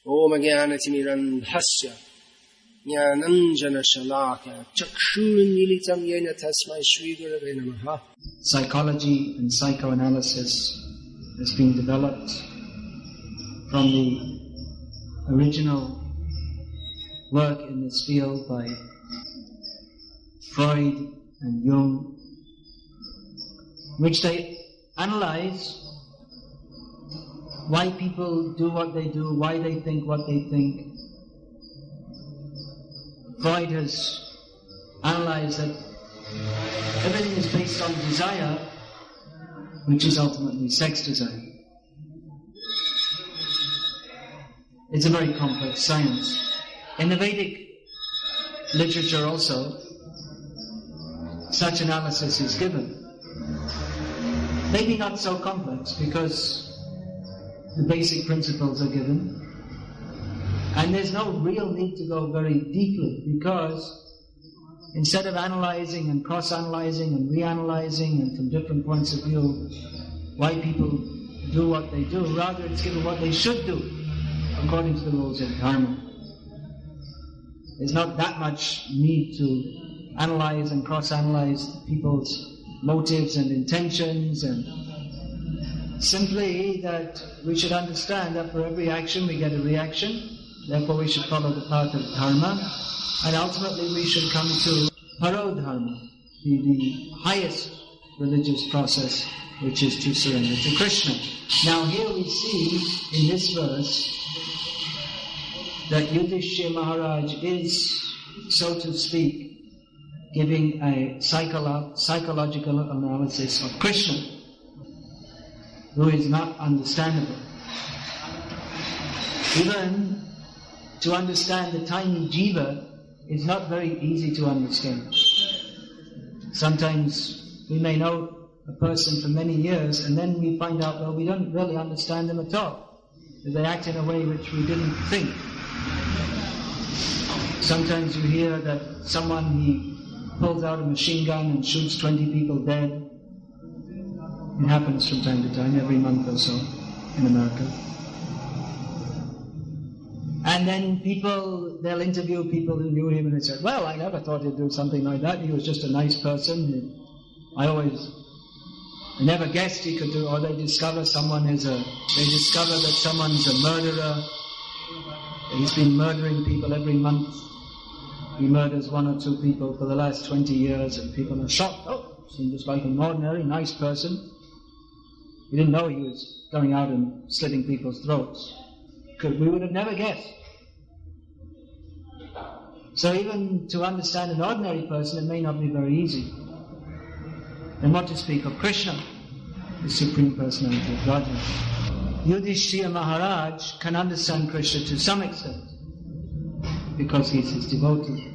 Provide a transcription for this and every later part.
Om Jnanatimirandhasya Jnananjana Shalaka Chakshurmilitam Yena Tasmai Shri Gurave Namaha. Psychology and psychoanalysis has been developed from the original work in this field by Freud and Jung, which they analyze why people do what they do, why they think what they think. Freud has analyzed that everything is based on desire, which is ultimately sex desire. It's a very complex science. In the Vedic literature also, such analysis is given. Maybe not so complex because the basic principles are given. And there's no real need to go very deeply because instead of analyzing and cross-analyzing and reanalyzing and from different points of view why people do what they do, rather it's given what they should do according to the rules of dharma. There's not that much need to analyze and cross-analyze people's motives and intentions, and simply that we should understand that for every action we get a reaction, therefore we should follow the path of dharma, and ultimately we should come to parodharma, the highest religious process, which is to surrender to Krishna. Now here we see in this verse that Yudhishthira Maharaj is, so to speak, giving a psychological analysis of Krishna, who is not understandable. Even to understand the tiny jiva is not very easy to understand. Sometimes we may know a person for many years and then we find out, well, we don't really understand them at all. They act in a way which we didn't think. Sometimes you hear that someone, he pulls out a machine gun and shoots 20 people dead. It happens from time to time, every month or so in America. And then they'll interview people who knew him and they said, well, I never thought he'd do something like that. He was just a nice person. I never guessed he could do, or they discover that someone's a murderer. He's been murdering people every month. He murders one or two people for the last 20 years and people are shocked. Oh, seems just like an ordinary, nice person. We didn't know he was going out and slitting people's throats. We would have never guessed. So even to understand an ordinary person, it may not be very easy. And what to speak of Krishna, the Supreme Personality of Godhead. Yudhishthira Maharaj can understand Krishna to some extent, because he's his devotee.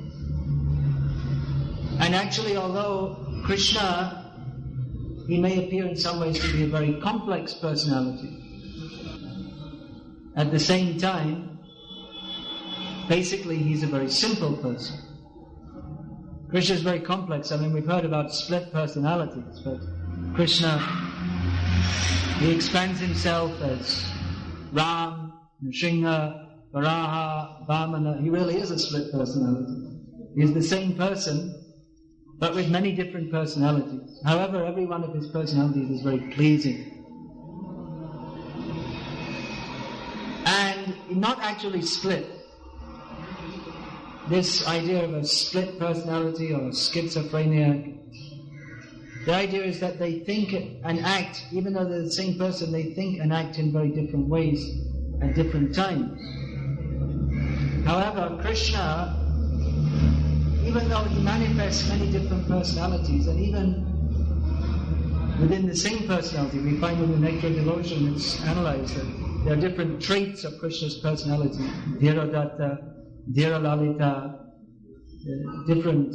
And actually, although Krishna, he may appear in some ways to be a very complex personality, at the same time, basically he's a very simple person. Krishna is very complex. I mean, we've heard about split personalities, but Krishna, he expands himself as Ram, Nrsimha, Varaha, Vamana. He really is a split personality. He's the same person, but with many different personalities. However, every one of his personalities is very pleasing. And not actually split. This idea of a split personality or schizophrenia, the idea is that they think and act, even though they're the same person, they think and act in very different ways at different times. However, Krishna, even though he manifests many different personalities, and even within the same personality, we find in the Nectar of Devotion it's analyzed that there are different traits of Krishna's personality. Dhiradatta, Dhiralalita, different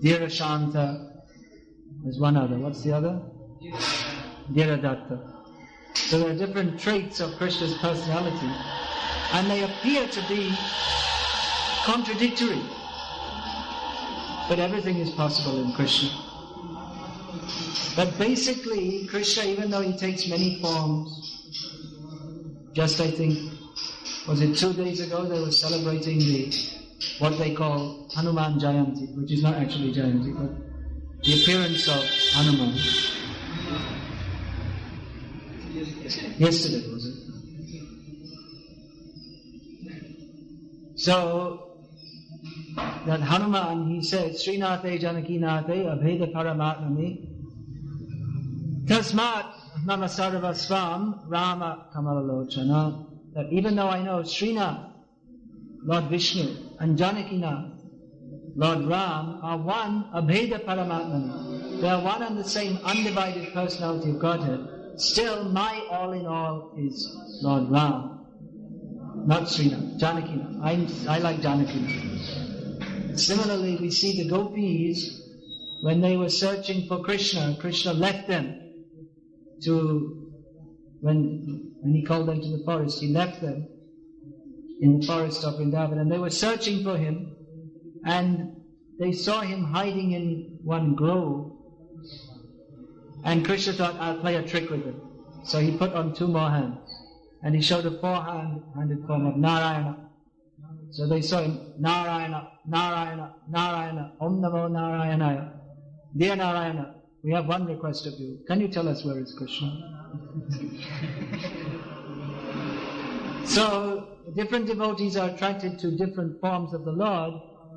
Dhirashanta. There's one other. What's the other? Dhiradatta. So there are different traits of Krishna's personality, and they appear to be contradictory. But everything is possible in Krishna. But basically, Krishna, even though he takes many forms, just I think was it 2 days ago, they were celebrating what they call Hanuman Jayanti, which is not actually Jayanti, but the appearance of Hanuman. Yesterday, was it? So, that Hanuman, he says, Srinathe Janakinathe Abheda Paramatmami Tasmat Mama Sarvasvam Rama Kamalalochana. That even though I know Srinath, Lord Vishnu, and Janakinath, Lord Ram, are one Abheda Paramatmani. They are one and the same undivided personality of Godhead. Still, my all in all is Lord Ram. Not Srinath, Janakinath. I like Janakinath. Similarly, we see the gopis, when they were searching for Krishna, Krishna left them when he called them to the forest, he left them in the forest of Vrindavan, and they were searching for him, and they saw him hiding in one grove, and Krishna thought, I'll play a trick with him. So he put on 2 more hands, and he showed a 4-handed form of Narayana. So they saw him, Narayana, Narayana, Narayana, Om Namo Narayanaya. Dear Narayana, we have one request of you. Can you tell us where is Krishna? So, different devotees are attracted to different forms of the Lord,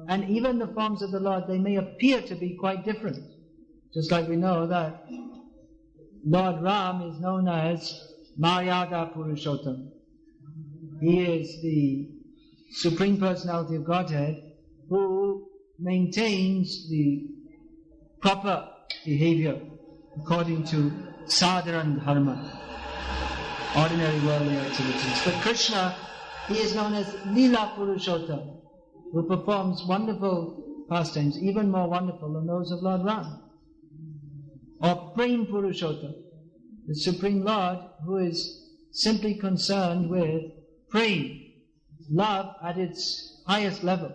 and even the forms of the Lord, they may appear to be quite different. Just like we know that Lord Ram is known as Maryada Purushottam. He is the Supreme Personality of Godhead who maintains the proper behavior according to sadhana dharma, ordinary worldly activities. But Krishna, he is known as Lila Purushottam, who performs wonderful pastimes, even more wonderful than those of Lord Ram. Or Prem Purushottam, the Supreme Lord who is simply concerned with prem, love at its highest level.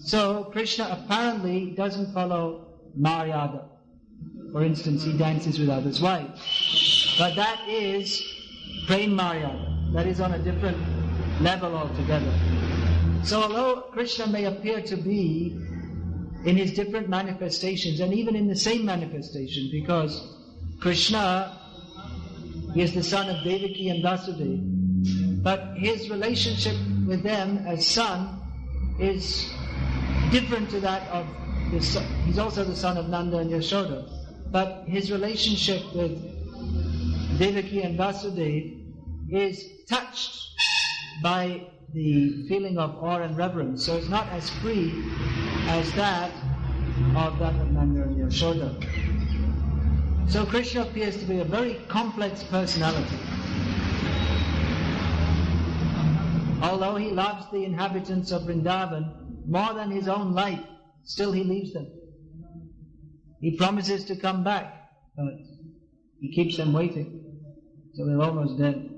So Krishna apparently doesn't follow Maryada. For instance, he dances with others' wives. But that is Prem Maryada. That is on a different level altogether. So although Krishna may appear to be in his different manifestations, and even in the same manifestation, because Krishna is the son of Devaki and Vasudeva, but his relationship with them as son is different to that of the son. He's also the son of Nanda and Yashoda, but his relationship with Devaki and Vasudeva is touched by the feeling of awe and reverence, so it's not as free as that of Nanda and Yashoda. So Krishna appears to be a very complex personality. Although he loves the inhabitants of Vrindavan more than his own life, still he leaves them. He promises to come back, but he keeps them waiting till they're almost dead.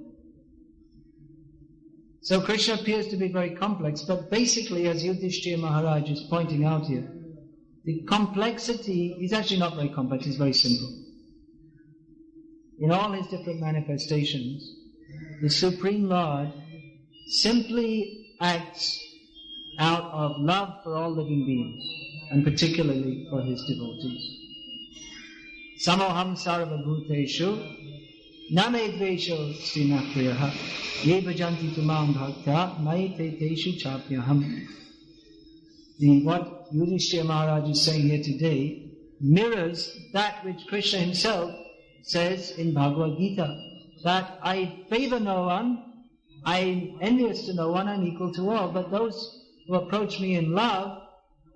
So Krishna appears to be very complex, but basically, as Yudhishthira Maharaj is pointing out here, the complexity is actually not very complex, it's very simple. In all his different manifestations, the Supreme Lord simply acts out of love for all living beings, and particularly for his devotees. Samoham sarva bhuteshu name dvesho srinapriyaha ye bhajanti tumam bhakta maite teshu chapyaham. What Yudhishthira Maharaj is saying here today mirrors that which Krishna himself says in Bhagavad-gita, that I favor no one, I'm envious to no one, I'm equal to all, but those who approach me in love,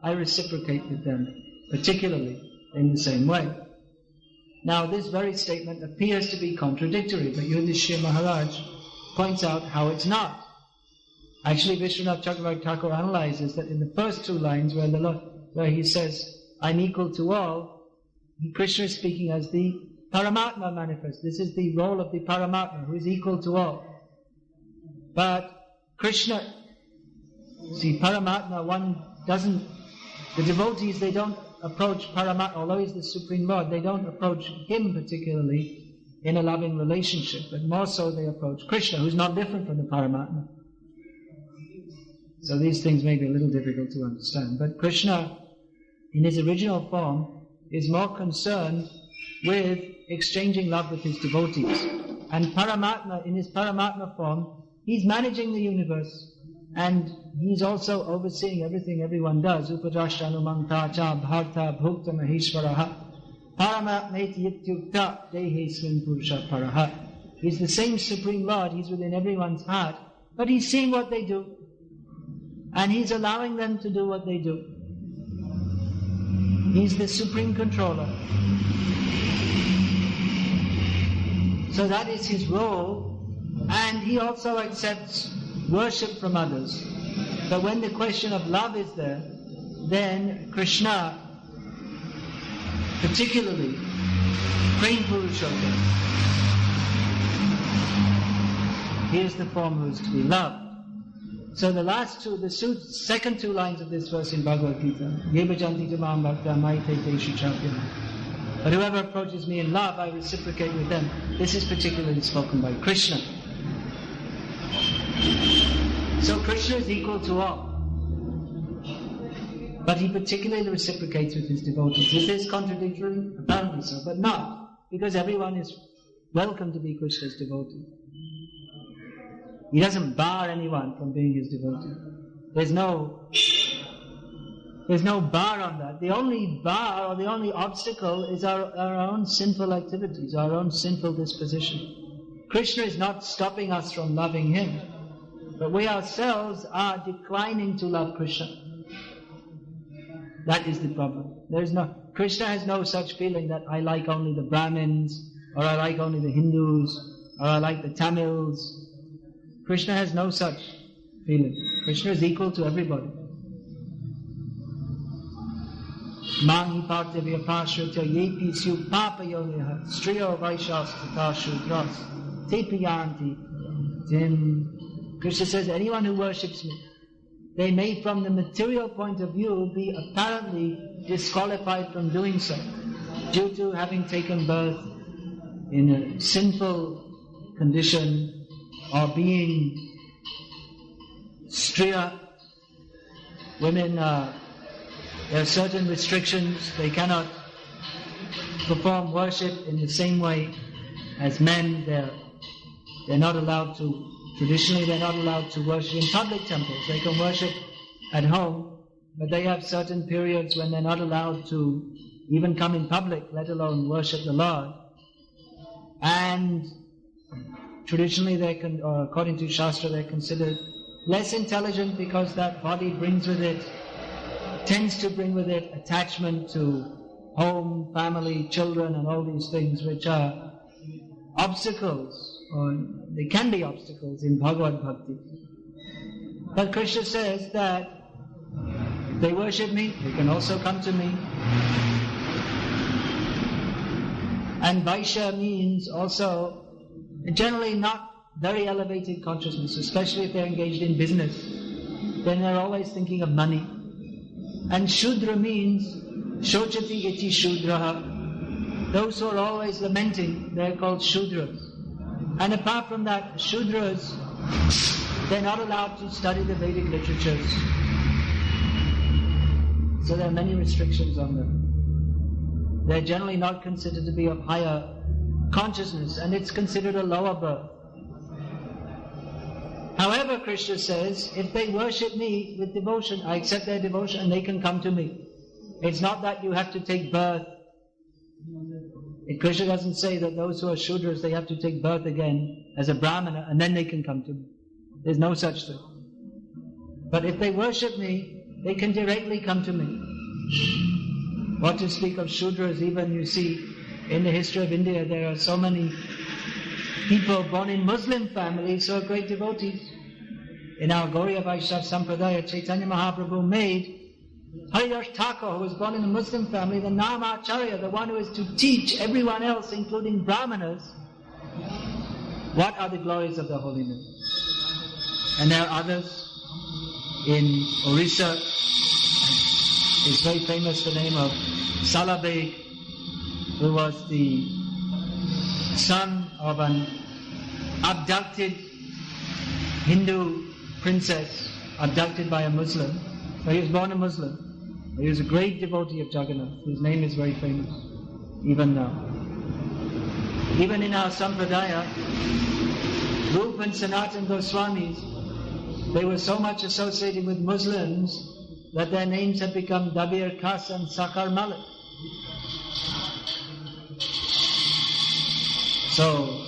I reciprocate with them, particularly in the same way. Now this very statement appears to be contradictory, but Yudhishthira Maharaj points out how it's not. Actually, Vishwanath Chakravarti Thakur analyzes that in the first 2 lines where he says, I'm equal to all, Krishna is speaking as the Paramatma manifest. This is the role of the Paramatma, who is equal to all. But Krishna, see, Paramatma, the devotees, they don't approach Paramatma, although he's the Supreme Lord, they don't approach him particularly in a loving relationship, but more so they approach Krishna, who's not different from the Paramatma. So these things may be a little difficult to understand. But Krishna, in his original form, is more concerned with exchanging love with his devotees. And Paramatma, in his Paramatma form, he's managing the universe. And he's also overseeing everything everyone does. Upadrashtanumangtacha bharta bhukta maheshwaraha paramatmeti yityukta dehesmin purusha paraha. He's the same Supreme Lord, he's within everyone's heart, but he's seeing what they do. And he's allowing them to do what they do. He's the Supreme Controller. So that is his role, and he also accepts worship from others. But when the question of love is there, then Krishna, particularly Prem Purushottam, he is the form who is to be loved. So the last two, the second two lines of this verse in Bhagavad-gita, but whoever approaches me in love, I reciprocate with them. This is particularly spoken by Krishna. So Krishna is equal to all. But he particularly reciprocates with his devotees. Is this contradictory? Apparently so, but not, because everyone is welcome to be Krishna's devotee. He doesn't bar anyone from being his devotee. There's no bar on that. The only bar or the only obstacle is our own sinful activities, our own sinful disposition. Krishna is not stopping us from loving him, but we ourselves are declining to love Krishna. That is the problem. Krishna has no such feeling that I like only the Brahmins, or I like only the Hindus, or I like the Tamils. Krishna has no such feeling. Krishna is equal to everybody. Mangi partevya pashrita yepi syu papayoneha striyo vaishas tata shudras tepiyanti dim. Krishna says, anyone who worships me, they may from the material point of view be apparently disqualified from doing so due to having taken birth in a sinful condition or being striya. Women, there are certain restrictions. They cannot perform worship in the same way as men. They're not allowed to. Traditionally, they're not allowed to worship in public temples. They can worship at home, but they have certain periods when they're not allowed to even come in public, let alone worship the Lord. And traditionally, according to Shastra, they're considered less intelligent because that body tends to bring with it attachment to home, family, children, and all these things which are obstacles. Or they can be obstacles in Bhagavad-gita. But Krishna says that if they worship me, they can also come to me. And Vaishya means also generally not very elevated consciousness, especially if they're engaged in business. Then they're always thinking of money. And Shudra means Shochati iti Shudraha. Those who are always lamenting, they're called Shudras. And apart from that, Shudras, they're not allowed to study the Vedic literatures. So there are many restrictions on them. They're generally not considered to be of higher consciousness, and it's considered a lower birth. However, Krishna says, if they worship me with devotion, I accept their devotion and they can come to me. It's not that you have to take birth. Krishna doesn't say that those who are Shudras, they have to take birth again as a Brahmana and then they can come to me. There's no such thing. But if they worship me, they can directly come to me. What to speak of Shudras, even you see in the history of India, there are so many people born in Muslim families who are great devotees. In our Gauriya Vaishnava Sampradaya, Chaitanya Mahaprabhu made Haridas Thakur, who was born in a Muslim family, the Namacharya, the one who is to teach everyone else, including Brahmanas, what are the glories of the Holiness. And there are others. In Orissa, it's very famous, the name of Salabeg, who was the son of an abducted Hindu princess abducted by a Muslim. So he was born a Muslim. He was a great devotee of Jagannath. His name is very famous, even now. Even in our Sampradaya, Rupa and Sanatan Goswamis, they were so much associated with Muslims that their names have become Dabir Khas and Sakar Malik. So,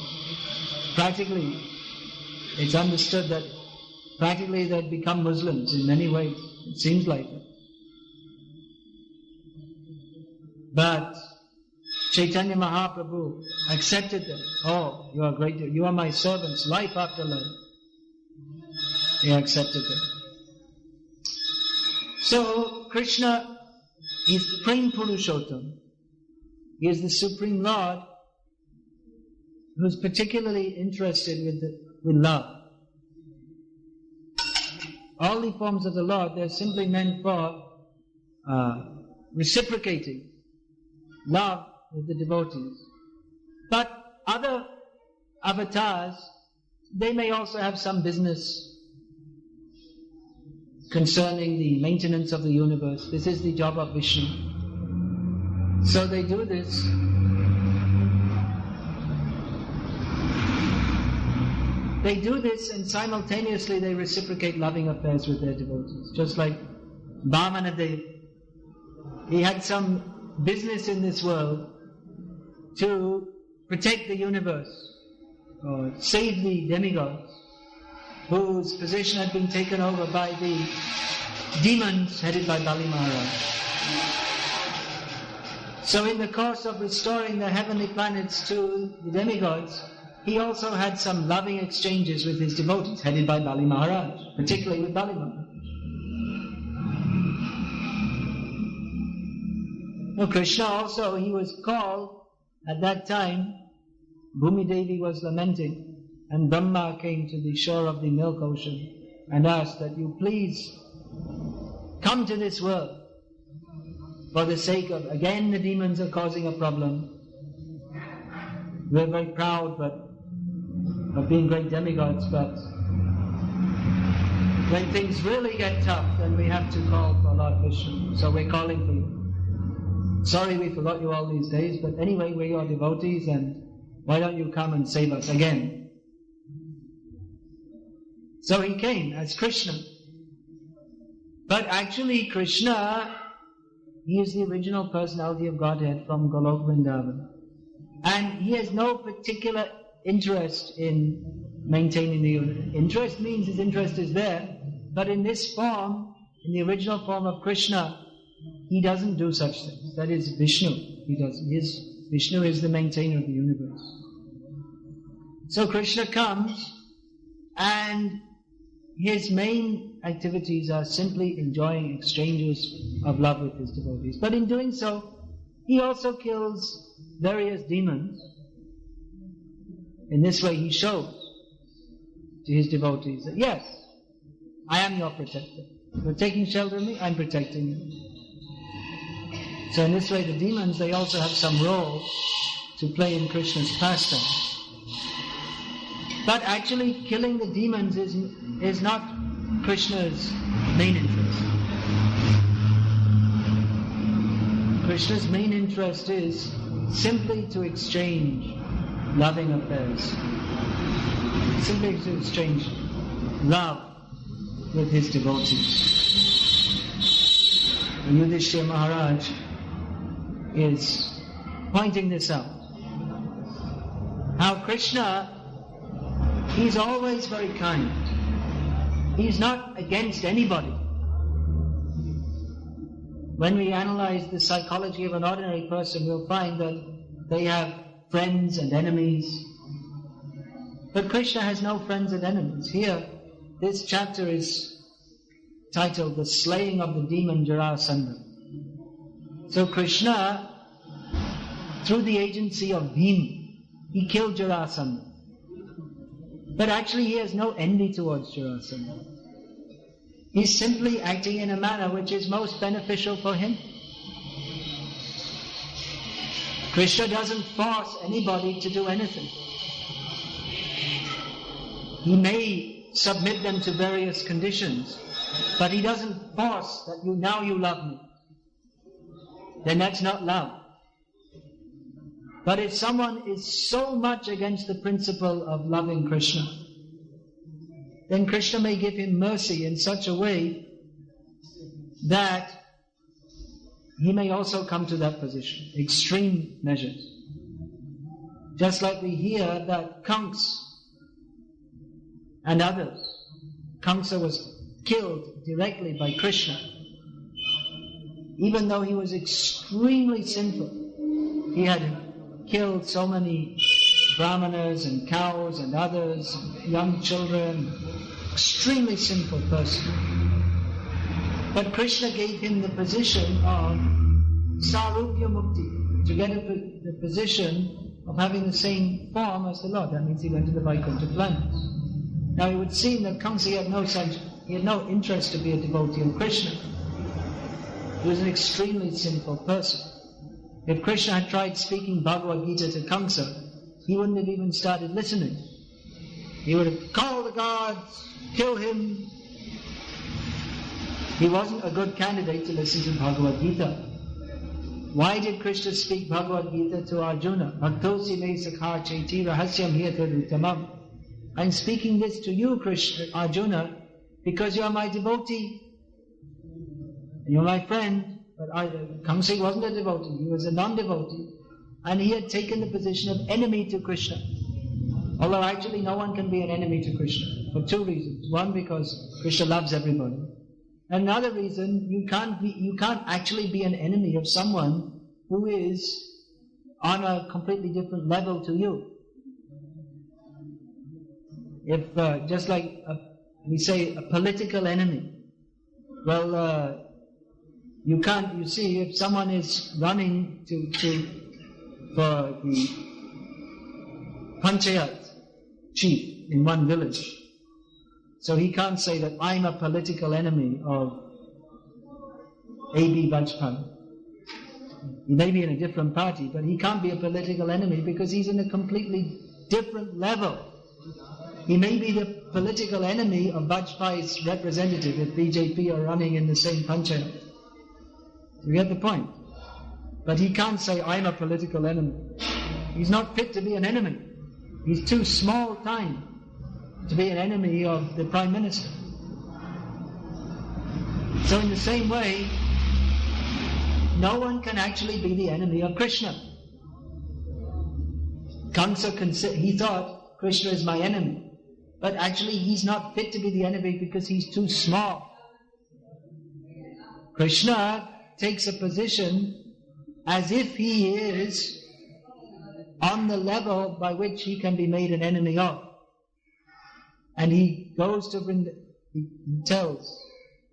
practically, it's understood that practically they'd become Muslims in many ways. It seems like it. But Chaitanya Mahaprabhu accepted them. Oh, you are great. You are my servants, life after life. He accepted them. So, Krishna is Prem Purushottam. He is the Supreme Lord who is particularly interested with love. All the forms of the Lord, they're simply meant for reciprocating love with the devotees. But other avatars, they may also have some business concerning the maintenance of the universe. This is the job of Vishnu. So they do this. They do this and simultaneously they reciprocate loving affairs with their devotees. Just like Vamanadev, he had some business in this world to protect the universe or save the demigods whose position had been taken over by the demons headed by Bali Maharaj. So in the course of restoring the heavenly planets to the demigods, he also had some loving exchanges with his devotees headed by Bali Maharaj, particularly with Bali Maharaj. Now Krishna also, he was called at that time, Bhumi Devi was lamenting, and Brahma came to the shore of the milk ocean and asked that you please come to this world for the sake of, again the demons are causing a problem. We're very proud of being great demigods, but when things really get tough, then we have to call for Lord Vishnu. So we're calling for you. Sorry we forgot you all these days, but anyway, we're your devotees and why don't you come and save us again? So he came as Krishna. But actually Krishna, he is the original personality of Godhead from Golok Vrindavan. And he has no particular interest in maintaining the unity. Interest means his interest is there, but in this form, in the original form of Krishna, he doesn't do such things. That is Vishnu. Vishnu is the maintainer of the universe. So Krishna comes and his main activities are simply enjoying exchanges of love with his devotees. But in doing so, he also kills various demons. In this way he shows to his devotees that yes, I am your protector. You're taking shelter of me, I'm protecting you. So in this way the demons, they also have some role to play in Krishna's pastime. But actually killing the demons is not Krishna's main interest. Krishna's main interest is simply to exchange loving affairs. Simply to exchange love with his devotees. And Yudhishthira Maharaj is pointing this out. How Krishna, he's always very kind. He's not against anybody. When we analyze the psychology of an ordinary person, we'll find that they have friends and enemies. But Krishna has no friends and enemies. Here, this chapter is titled The Slaying of the Demon Jarasandha. So Krishna, through the agency of Bhima, he killed Jarasandha. But actually he has no envy towards Jarasandha. He's simply acting in a manner which is most beneficial for him. Krishna doesn't force anybody to do anything. He may submit them to various conditions, But he doesn't force that now you love me. Then that's not love. But if someone is so much against the principle of loving Krishna, then Krishna may give him mercy in such a way that he may also come to that position. Extreme measures. Just like we hear that Kamsa and others, Kamsa was killed directly by Krishna. Even though he was extremely sinful, he had killed so many brahmanas and cows and others, young children, extremely sinful person. But Krishna gave him the position of Sarupya Mukti, to get the position of having the same form as the Lord. That means he went to the Vaikuntha planets. Now it would seem that Kamsa had no interest to be a devotee of Krishna. He was an extremely sinful person. If Krishna had tried speaking Bhagavad-gita to Kamsa, he wouldn't have even started listening. He would have called the gods, kill him. He wasn't a good candidate to listen to Bhagavad-gita. Why did Krishna speak Bhagavad-gita to Arjuna? Bhaktosi me sakha chaiti rahasyam hiyataruttamam. I'm speaking this to you, Krishna, Arjuna, because you are my devotee. You're my friend. But Kamsa wasn't a devotee, he was a non-devotee. And he had taken the position of enemy to Krishna. Although actually no one can be an enemy to Krishna, for two reasons. One, because Krishna loves everybody. Another reason, you can't actually be an enemy of someone who is on a completely different level to you. If, just like we say, a political enemy, well, you see, if someone is running for the panchayat chief in one village, so he can't say that I'm a political enemy of A.B. Vajpayee. He may be in a different party, but he can't be a political enemy because he's in a completely different level. He may be the political enemy of Vajpayee's representative if BJP are running in the same panchayat. You get the point? But he can't say, I'm a political enemy. He's not fit to be an enemy. He's too small time to be an enemy of the Prime Minister. So in the same way, no one can actually be the enemy of Krishna. Kamsa, he thought, Krishna is my enemy. But actually he's not fit to be the enemy because he's too small. Krishna takes a position as if he is on the level by which he can be made an enemy of. And he goes to Vrindavan, he tells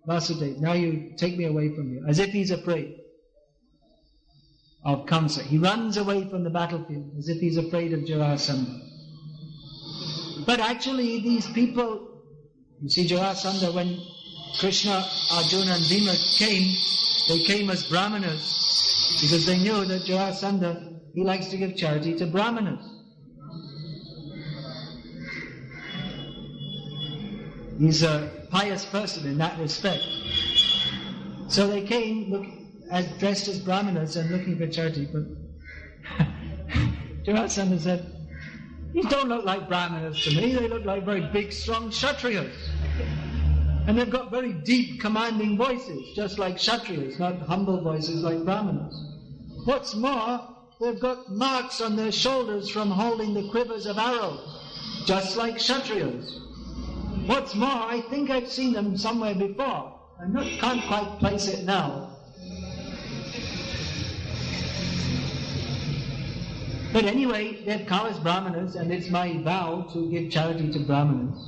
Vasudeva, now you take me away from you, as if he's afraid of Kamsa. He runs away from the battlefield as if he's afraid of Jarasandha. But actually these people, you see Jarasandha, when Krishna, Arjuna and Bhima came, they came as Brahmanas because they knew that Jarasandha, he likes to give charity to Brahmanas. He's a pious person in that respect. So they came dressed as Brahmanas and looking for charity. But Jarasandha said, these don't look like Brahmanas to me. They look like very big, strong Kshatriyas. And they've got very deep, commanding voices, just like Kshatriyas, not humble voices like Brahmanas. What's more, they've got marks on their shoulders from holding the quivers of arrows, just like Kshatriyas. What's more, I think I've seen them somewhere before. I can't quite place it now. But anyway, they've come as Brahmanas, and it's my vow to give charity to Brahmanas.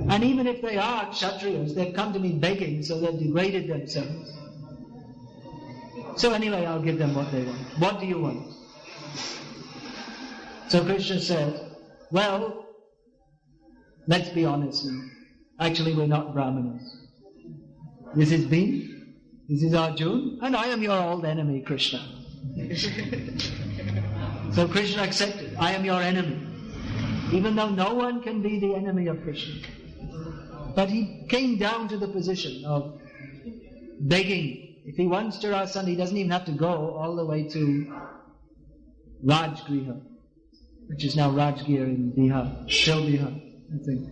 And even if they are Kshatriyas, they've come to me begging, so they've degraded themselves. So anyway, I'll give them what they want. What do you want? So Krishna said, well, let's be honest now. Actually, we're not Brahmanas. This is Bhima, this is Arjuna, and I am your old enemy, Krishna. So Krishna accepted, I am your enemy. Even though no one can be the enemy of Krishna. But he came down to the position of begging. If he wants Jarasandha, he doesn't even have to go all the way to Rajgriha, which is now Rajgir in Bihar. Still Bihar, I think.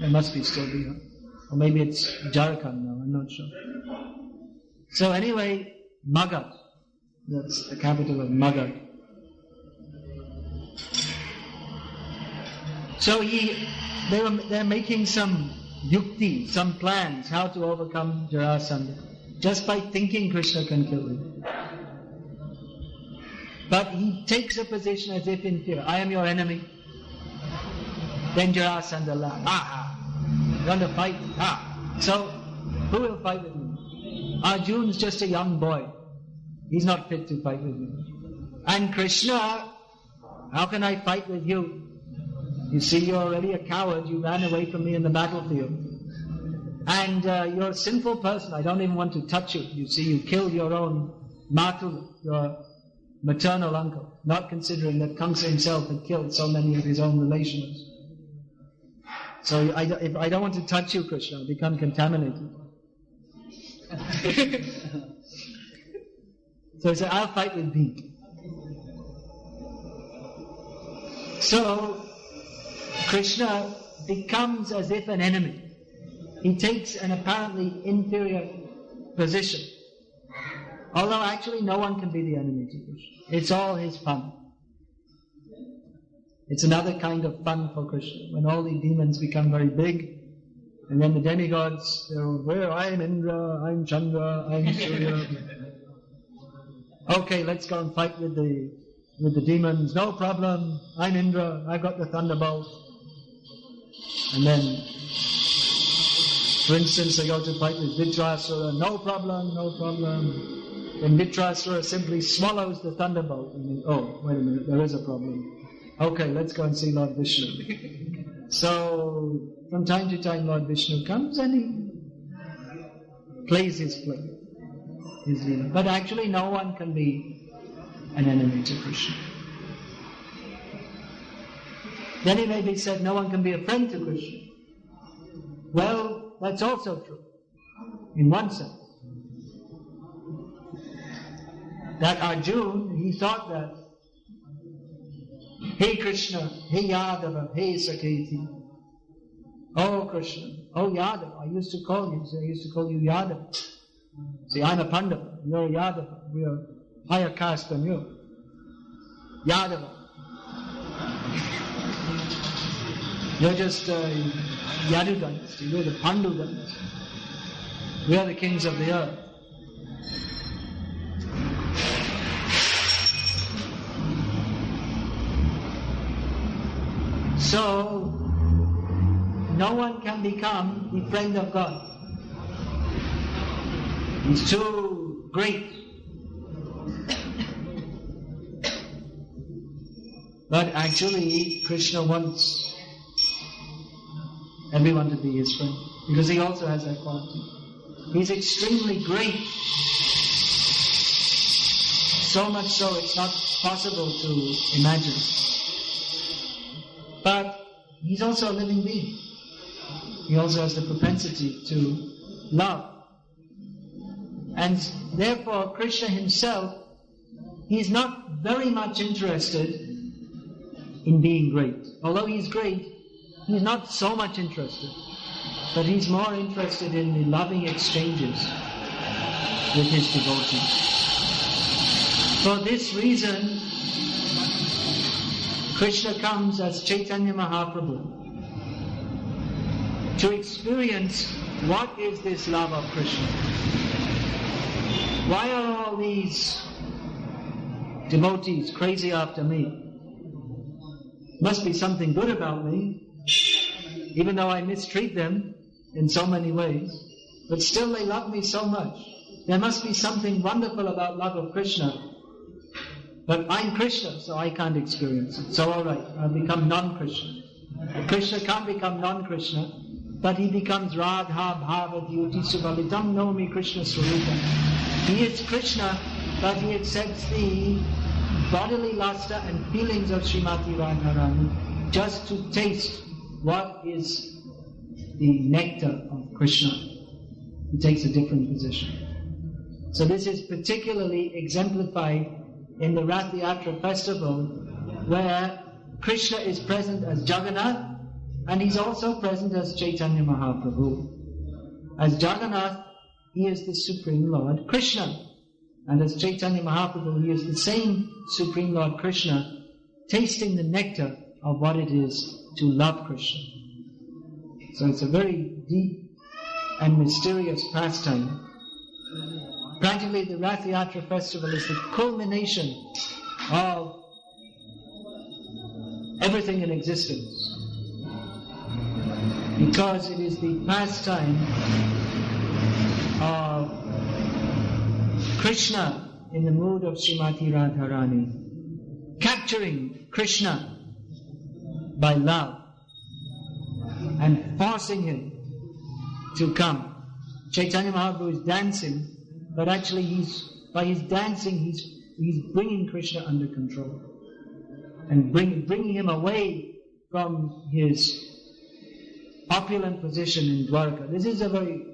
It must be still Bihar. Or maybe it's Jharkhand now, I'm not sure. So anyway, Magad. That's the capital of Magad. So they're making some yukti, some plans how to overcome Jarasandha. Just by thinking Krishna can kill him. But he takes a position as if in fear. I am your enemy. Then Jarasandha laughs. You want to fight? So, who will fight with me? Arjuna's just a young boy. He's not fit to fight with me. And Krishna, how can I fight with you? You see, you're already a coward. You ran away from me in the battlefield. And you're a sinful person. I don't even want to touch you. You see, you killed your own Matul, your maternal uncle, not considering that Kamsa himself had killed so many of his own relations. So if I don't want to touch you, Krishna, I'll become contaminated. So he said, I'll fight with thee. So Krishna becomes as if an enemy. He takes an apparently inferior position. Although actually no one can be the enemy to Krishna. It's all his fun. It's another kind of fun for Krishna. When all the demons become very big, and then the demigods, where I'm Indra, I'm Chandra, I'm Surya. Okay, let's go and fight with the demons. No problem. I'm Indra. I got the thunderbolt. And then, for instance, they go to fight with Vitrasura. No problem, no problem. Then Vitrasura simply swallows the thunderbolt. And then, oh, wait a minute, there is a problem. Okay, let's go and see Lord Vishnu. So, from time to time, Lord Vishnu comes and he plays his play. But actually, no one can be an enemy to Krishna. Then it may be said, no one can be a friend to Krishna. Well, that's also true, in one sense. That Arjuna, he thought that, Hey Krishna, Hey Yadava, Hey Saketi. Oh Krishna, oh Yadava, I used to call you Yadava. See, I'm a Pandava, you're a Yadava, we are higher caste than you. Yadava. You're just Yadu dynasty, we're the Pandu dynasty. We are the kings of the earth. So, no one can become the friend of God. He's too great. But actually, Krishna wants everyone to be his friend, because he also has that quality. He's extremely great. So much so it's not possible to imagine. But he's also a living being. He also has the propensity to love. And therefore, Krishna himself, he's not very much interested in being great. Although he's great, he's not so much interested. But he's more interested in the loving exchanges with his devotees. For this reason, Krishna comes as Chaitanya Mahaprabhu to experience what is this love of Krishna. Why are all these devotees crazy after me? Must be something good about me, even though I mistreat them in so many ways, but still they love me so much. There must be something wonderful about love of Krishna. But I'm Krishna, so I can't experience it. So alright, I'll become non-Krishna. Krishna can't become non-Krishna, but he becomes Radha Bhava Dyuti Subalitam Nomi Krishna Swarupa. He is Krishna, but he accepts the bodily luster and feelings of Srimati Radharani just to taste what is the nectar of Krishna. He takes a different position. So this is particularly exemplified in the Rath Yatra festival, where Krishna is present as Jagannath, and he's also present as Chaitanya Mahaprabhu. As Jagannath, he is the Supreme Lord Krishna. And as Chaitanya Mahaprabhu, he is the same Supreme Lord Krishna, tasting the nectar of what it is to love Krishna. So it's a very deep and mysterious pastime. Practically, the Rath Yatra festival is the culmination of everything in existence, because it is the pastime of Krishna in the mood of Srimati Radharani, capturing Krishna by love and forcing him to come. Chaitanya Mahaprabhu is dancing, but actually by his dancing he's bringing Krishna under control and bringing him away from his opulent position in Dwarka. This is a very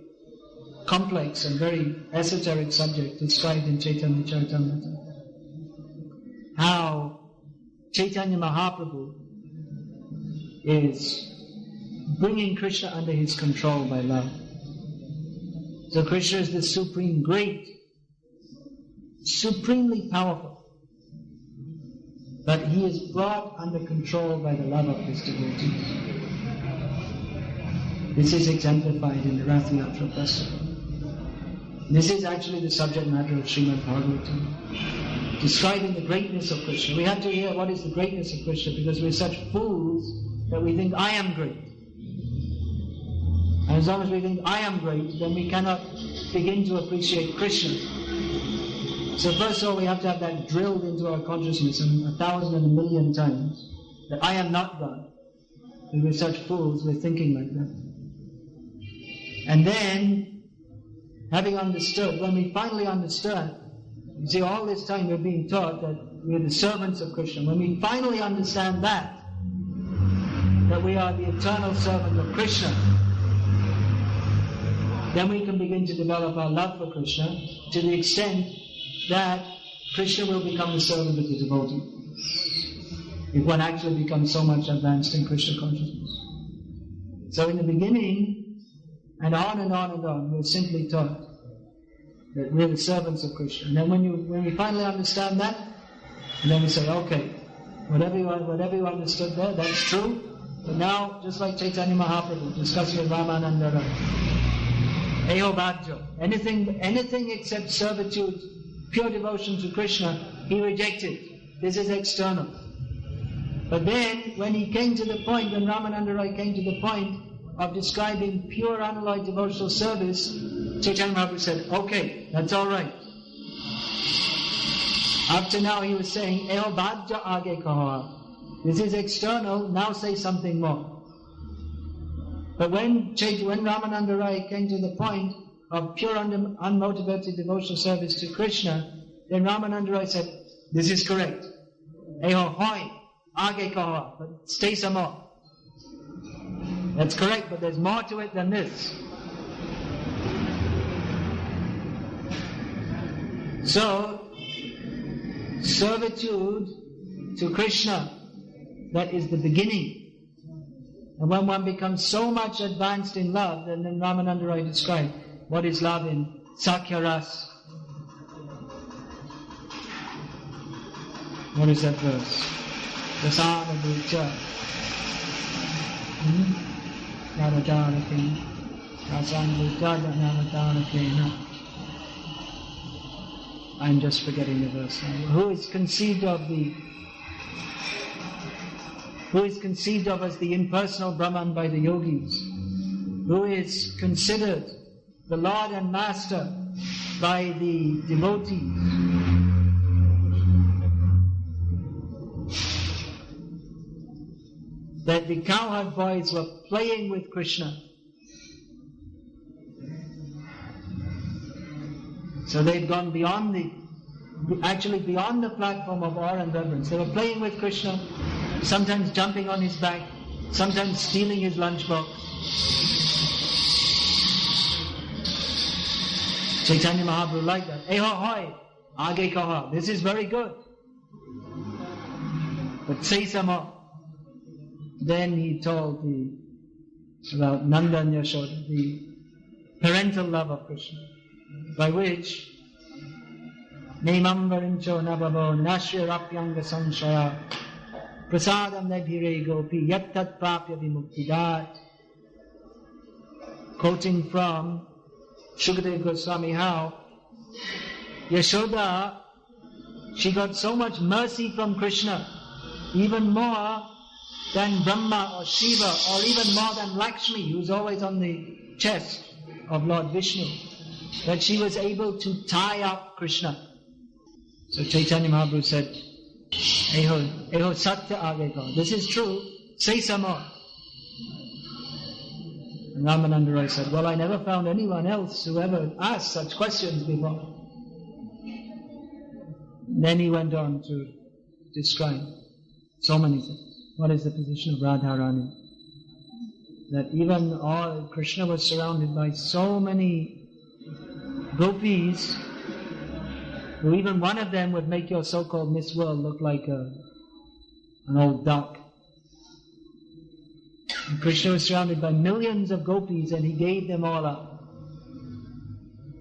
complex and very esoteric subject described in Chaitanya Charitamrita. How Chaitanya Mahaprabhu is bringing Krishna under his control by love. So Krishna is the supreme great, supremely powerful, but he is brought under control by the love of his devotees. This is exemplified in the Rath Yatra festival. This is actually the subject matter of Srimad Bhagavatam, describing the greatness of Krishna. We have to hear what is the greatness of Krishna, because we're such fools that we think I am great. And as long as we think I am great, then we cannot begin to appreciate Krishna. So first of all, we have to have that drilled into our consciousness 1,000 and 1,000,000 times, that I am not God. And we're such fools, we're thinking like that. And then, having understood, when we finally understand, you see, all this time we're being taught that we're the servants of Krishna. When we finally understand that we are the eternal servant of Krishna, then we can begin to develop our love for Krishna to the extent that Krishna will become the servant of the devotee. If one actually becomes so much advanced in Krishna consciousness. So in the beginning, and on and on and on, we're simply taught that we're the servants of Krishna. And then when we finally understand that, and then we say, okay, whatever you understood there, that's true. But now, just like Chaitanya Mahaprabhu discussing with Ramananda Rai, Eho Bhajjo, anything except servitude, pure devotion to Krishna, he rejected. This is external. But then, when Ramananda Rai came to the point of describing pure unalloyed devotional service, Chaitanya Mahaprabhu said, okay, that's all right. Up to now he was saying, Eho Bhajja Age Kaha. This is external, now say something more. But when Ramananda Rai came to the point of pure unmotivated devotional service to Krishna, then Ramananda Rai said, this is correct. Eho Hoi Age Kaha, but stay some more. That's correct, but there's more to it than this. So, servitude to Krishna, that is the beginning. And when one becomes so much advanced in love, then Ramananda Rai described what is love in Sakhya Ras. What is that verse? Rasana Bhucha. I'm just forgetting the verse now. Who is conceived of as the impersonal Brahman by the yogis, who is considered the Lord and Master by the devotees, that the cowherd boys were playing with Krishna. So they'd gone beyond the platform of awe and reverence. They were playing with Krishna, sometimes jumping on his back, sometimes stealing his lunchbox, Chaitanya Mahaprabhu liked that. Eho hoi, aage kaha. This is very good. But say some more. Then he told about Nanda and Yashoda, the parental love of Krishna, by which Nemam varincho nabhavo nashriyarapyanga sanshaya prasadam nebhire gopi yattat prapya vimuktidat. Quoting from Shukadeva Goswami, how Yashoda, she got so much mercy from Krishna, even more than Brahma or Shiva, or even more than Lakshmi, who's always on the chest of Lord Vishnu, that she was able to tie up Krishna. So Chaitanya Mahaprabhu said, Eho satya ageka. This is true, say some more. And Ramananda Roy said, well, I never found anyone else who ever asked such questions before. And then he went on to describe so many things. What is the position of Radharani? That even Krishna was surrounded by so many gopis, who even one of them would make your so-called Miss World look like an old duck. And Krishna was surrounded by millions of gopis, and he gave them all up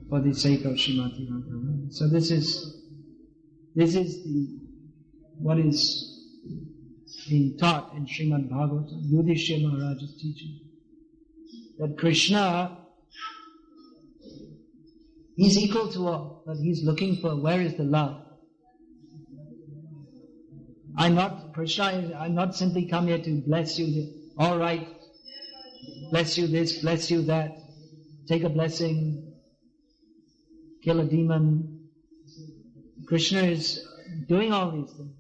for the sake of Srimati Radharani. So this is what is being taught in Srimad Bhagavatam, Yudhishthira Maharaj's teaching. That Krishna, he's equal to all, but he's looking for where is the love. I'm not simply come here to bless you. All right, bless you this, bless you that. Take a blessing, kill a demon. Krishna is doing all these things.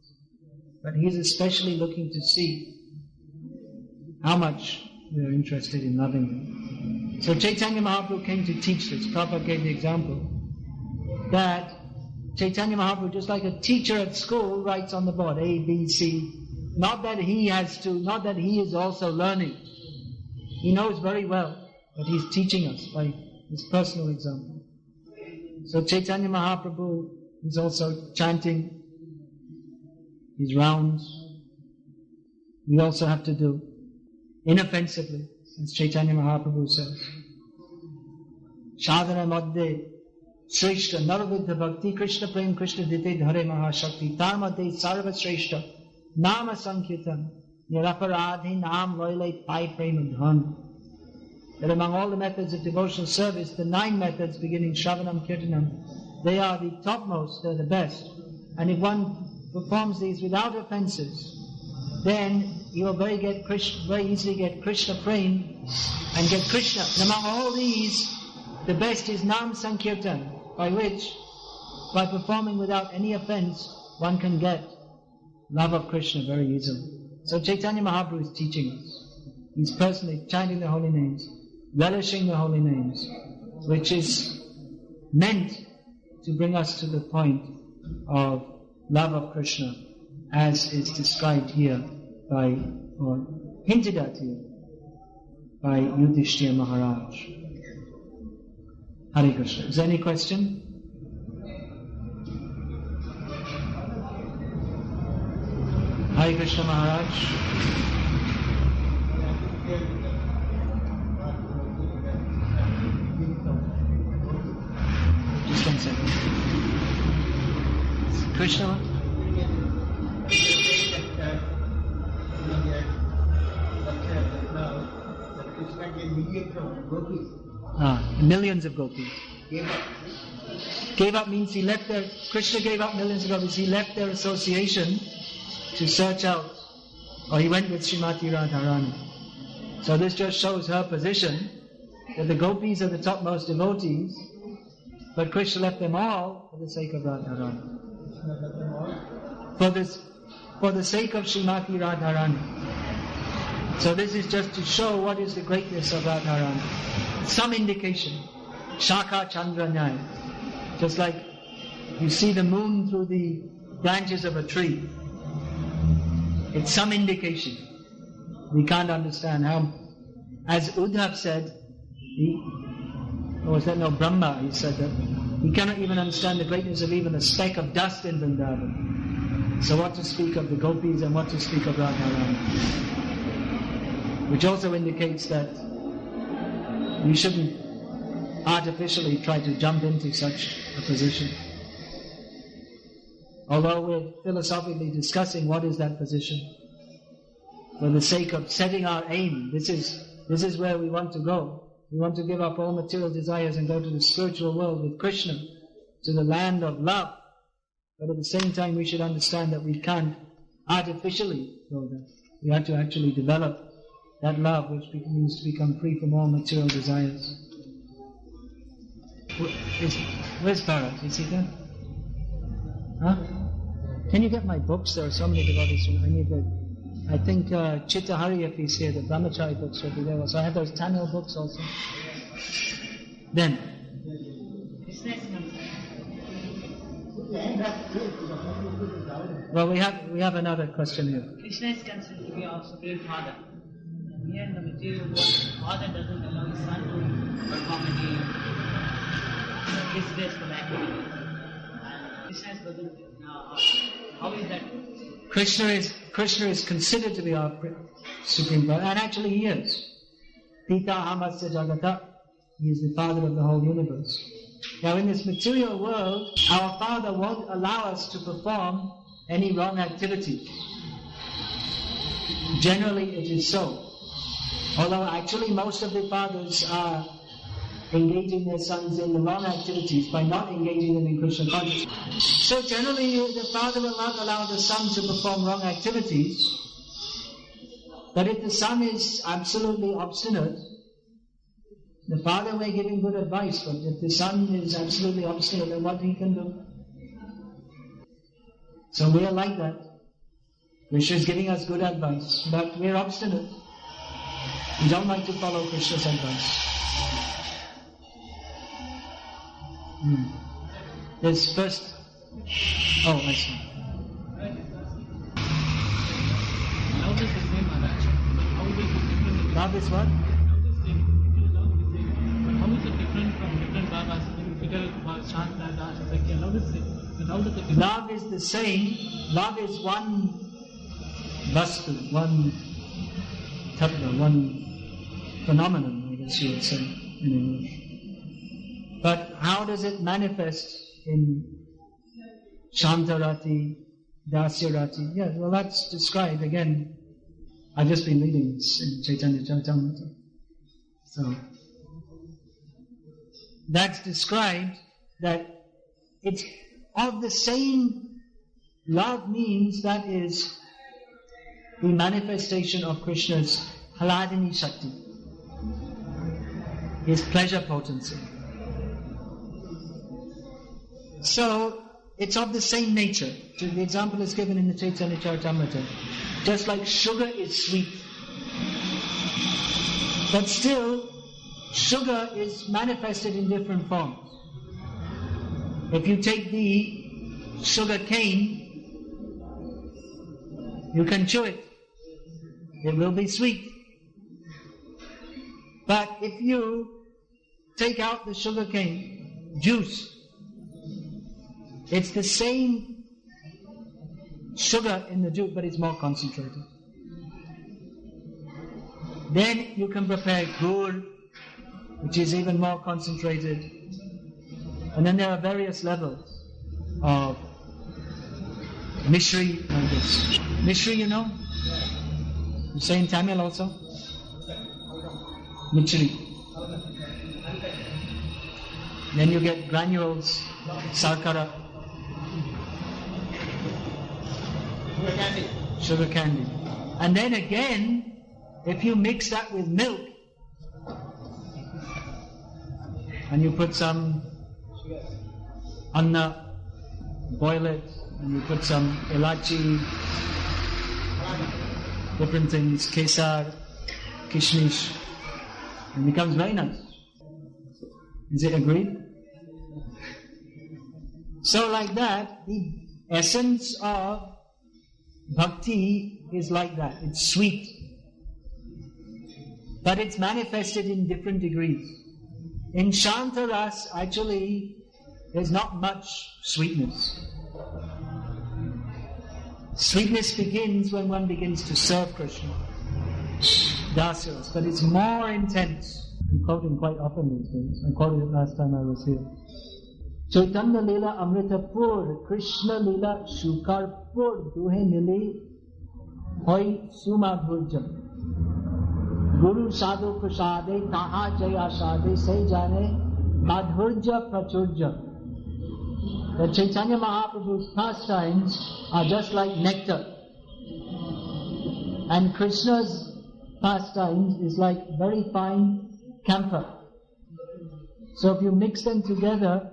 But he's especially looking to see how much we are interested in loving him. So Chaitanya Mahaprabhu came to teach this. Prabhupada gave the example that Chaitanya Mahaprabhu, just like a teacher at school, writes on the board A, B, C. Not that he is also learning. He knows very well, but he's teaching us by his personal example. So Chaitanya Mahaprabhu is also chanting his rounds. We also have to do inoffensively, as Chaitanya Mahaprabhu says. Sadhana madhye shreshta navavidha bhakti Krishna prem Krishna dite dhare mahashakti tar madhye sarva shreshta nama sankirtan niraparadhi nam loilate pai prema dhan. That among all the methods of devotional service, the 9 methods beginning Shravanam Kirtanam, they are the topmost, they're the best. And if one performs these without offenses, then he will very easily get Krishna prem and get Krishna. And among all these, the best is Nam Sankirtan, by which, by performing without any offense, one can get love of Krishna very easily. So Chaitanya Mahaprabhu is teaching us. He's personally chanting the holy names, relishing the holy names, which is meant to bring us to the point of love of Krishna, as is described here or hinted at here by Yudhishthira Maharaj. Hare Krishna. Is there any question? Hare Krishna Maharaj. Just 1 second. Krishna? Millions of gopis. Gave up means he left their, Krishna gave up millions of gopis. He left their association to search out, or he went with Srimati Radharani. So this just shows her position, that the gopis are the topmost devotees, but Krishna left them all for the sake of Radharani. For the sake of Srimati Radharani. So this is just to show what is the greatness of Radharani. Some indication. Shaka Chandra Nyaya. Just like you see the moon through the branches of a tree. It's some indication. We can't understand how As Uddhav said, Brahma, he said that he cannot even understand the greatness of even a speck of dust in Vrindavan. So what to speak of the gopis and what to speak of Radharani? Which also indicates that you shouldn't artificially try to jump into such a position. Although we're philosophically discussing what is that position, for the sake of setting our aim, this is where we want to go. We want to give up all material desires and go to the spiritual world with Krishna, to the land of love. But at the same time, we should understand that we can't artificially go there. We have to actually develop that love which means to become free from all material desires. Where's Bharat? Is he there? Huh? Can you get my books? There are so many devotees. I think Chittahari, if he's here, the Brahmachari books will be there also. I have those Tamil books also. Then. Well, we have another question here. Krishna is considered to be our Supreme Father. Here in the material world, the Father doesn't allow his son to perform any his best for activity. Krishna is present. How is that? Krishna is considered to be our Supreme Father, and actually he is. Pita Hamasya Jagata. He is the Father of the whole universe. Now in this material world, our Father won't allow us to perform any wrong activity. Generally it is so. Although actually most of the fathers are engaging their sons in the wrong activities by not engaging them in Krishna consciousness. So generally the father will not allow the son to perform wrong activities. But if the son is absolutely obstinate, the father may give him good advice, but if the son is absolutely obstinate, then what he can do? So we are like that. Krishna is giving us good advice, but we are obstinate. We don't like to follow Krishna's advice. There's first... Oh, I see. Love is the same, Maharaj. How is it different? Love is what? Love is same. Love is same. But how is it different from different Babas? Shanta, Dasha, Sakya. Love is same. But how does it differ? Love is the same. Love is one vastu, one tattva, one phenomenon, I guess you would say in English. But how does it manifest in Shantarati, Dasyarati? Yeah, well that's described again. I've just been reading this in Chaitanya Charitamrita. So, that's described that it's of the same love means that is the manifestation of Krishna's Haladini Shakti, his pleasure potency. So, it's of the same nature. So the example is given in the Chaitanya Charitamrita. Just like sugar is sweet. But still, sugar is manifested in different forms. If you take the sugar cane, you can chew it. It will be sweet. But if you take out the sugar cane juice, it's the same sugar in the juice, but it's more concentrated. Then you can prepare gur, which is even more concentrated. And then there are various levels of mishri like this. Mishri, you know? You say in Tamil also? Mishri. Then you get granules, sarkara. Sugar candy. And then again, if you mix that with milk, and you put some anna, boil it, and you put some elachi, different things, kesar, kishmish, it becomes very nice. Is it agreed? So like that, the essence of Bhakti is like that. It's sweet. But it's manifested in different degrees. In Shanta Ras, actually, there's not much sweetness. Sweetness begins when one begins to serve Krishna. Dasaras, but it's more intense. I'm quoting quite often these days. I quoted it last time I was here. Chaitanya Leela Amritapur, Krishna Leela Shukarpur, Duhe Nili, Hoi Sumadhurja. Guru Sadhu Prasade, Taha Jaya Sade, Say Jane, Madhurja Prachurja. The Chaitanya Mahaprabhu's pastimes are just like nectar. And Krishna's pastimes is like very fine camphor. So if you mix them together,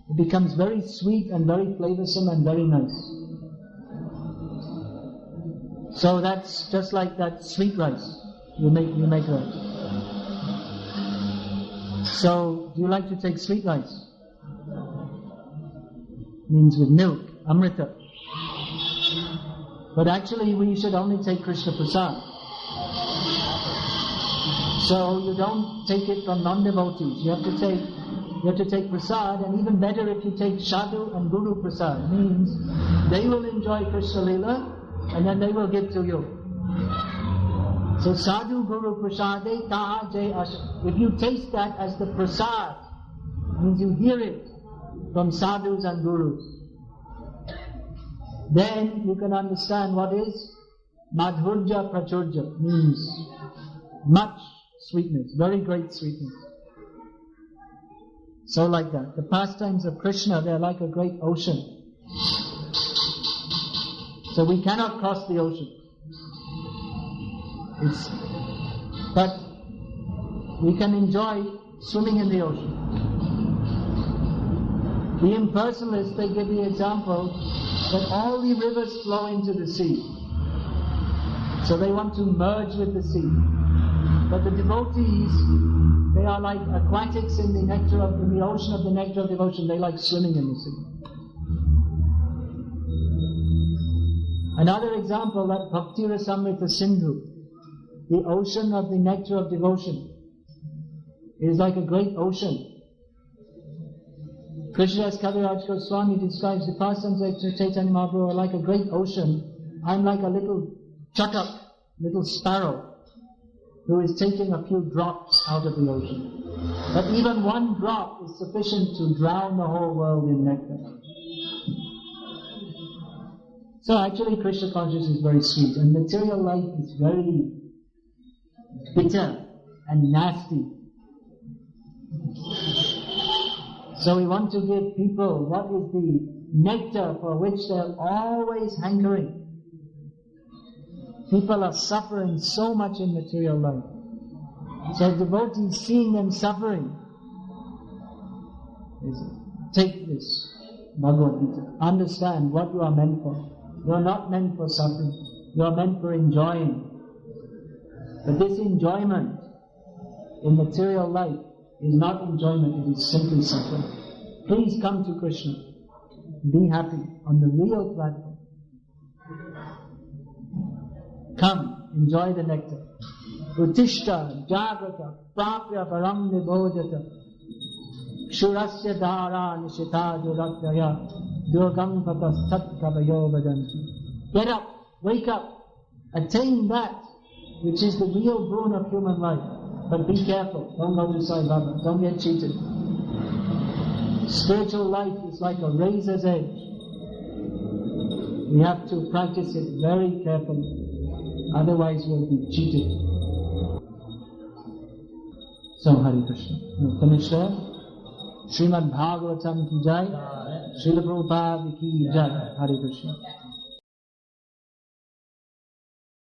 it becomes very sweet and very flavoursome and very nice. So that's just like that sweet rice. You make rice. So, do you like to take sweet rice? Means with milk, amrita. But actually we should only take Krishna Prasad. So you don't take it from non-devotees. You have to take Prasad, and even better if you take Sadhu and Guru Prasad. Means they will enjoy Krishna Leela and then they will give to you. So Sadhu Guru Prasade Taha Jai Asha. If you taste that as the Prasad, means you hear it from Sadhus and Gurus, then you can understand what is Madhurja Prachurja, means much sweetness, very great sweetness. So like that. The pastimes of Krishna, they're like a great ocean. So we cannot cross the ocean. But we can enjoy swimming in the ocean. The impersonalists, they give the example that all the rivers flow into the sea. So they want to merge with the sea. But the devotees, they are like aquatics in the ocean of the nectar of devotion. They like swimming in the sea. Another example, that Bhakti Rasamrita Sindhu, the ocean of the nectar of devotion, is like a great ocean. Krishnadas Kaviraj Goswami describes the pastimes of Chaitanya Mahaprabhu are like a great ocean. I'm like a little chatak, little sparrow, who is taking a few drops out of the ocean. But even one drop is sufficient to drown the whole world in nectar. So actually Krishna consciousness is very sweet, and material life is very bitter and nasty. So we want to give people what is the nectar for which they're always hankering. People are suffering so much in material life. So devotees, seeing them suffering, take this Bhagavad-gita. Understand what you are meant for. You are not meant for suffering. You are meant for enjoying. But this enjoyment in material life is not enjoyment, it is simply suffering. Please come to Krishna. Be happy on the real platform. Come, enjoy the nectar. Utishta, Jagrata, Prapya Param Nibodhata, Shurasya Dhara Nishita Duraktaya, Durgam Patas Tat Kavayo Vadanti. Get up, wake up, attain that which is the real boon of human life. But be careful, don't go to Sai Baba, don't get cheated. Spiritual life is like a razor's edge. We have to practice it very carefully. Otherwise we'll be cheated. So Hare Krishna. We'll finish there. Srimad Bhagavatam ki jai. Srila Prabhupada ki jai. Hare Krishna.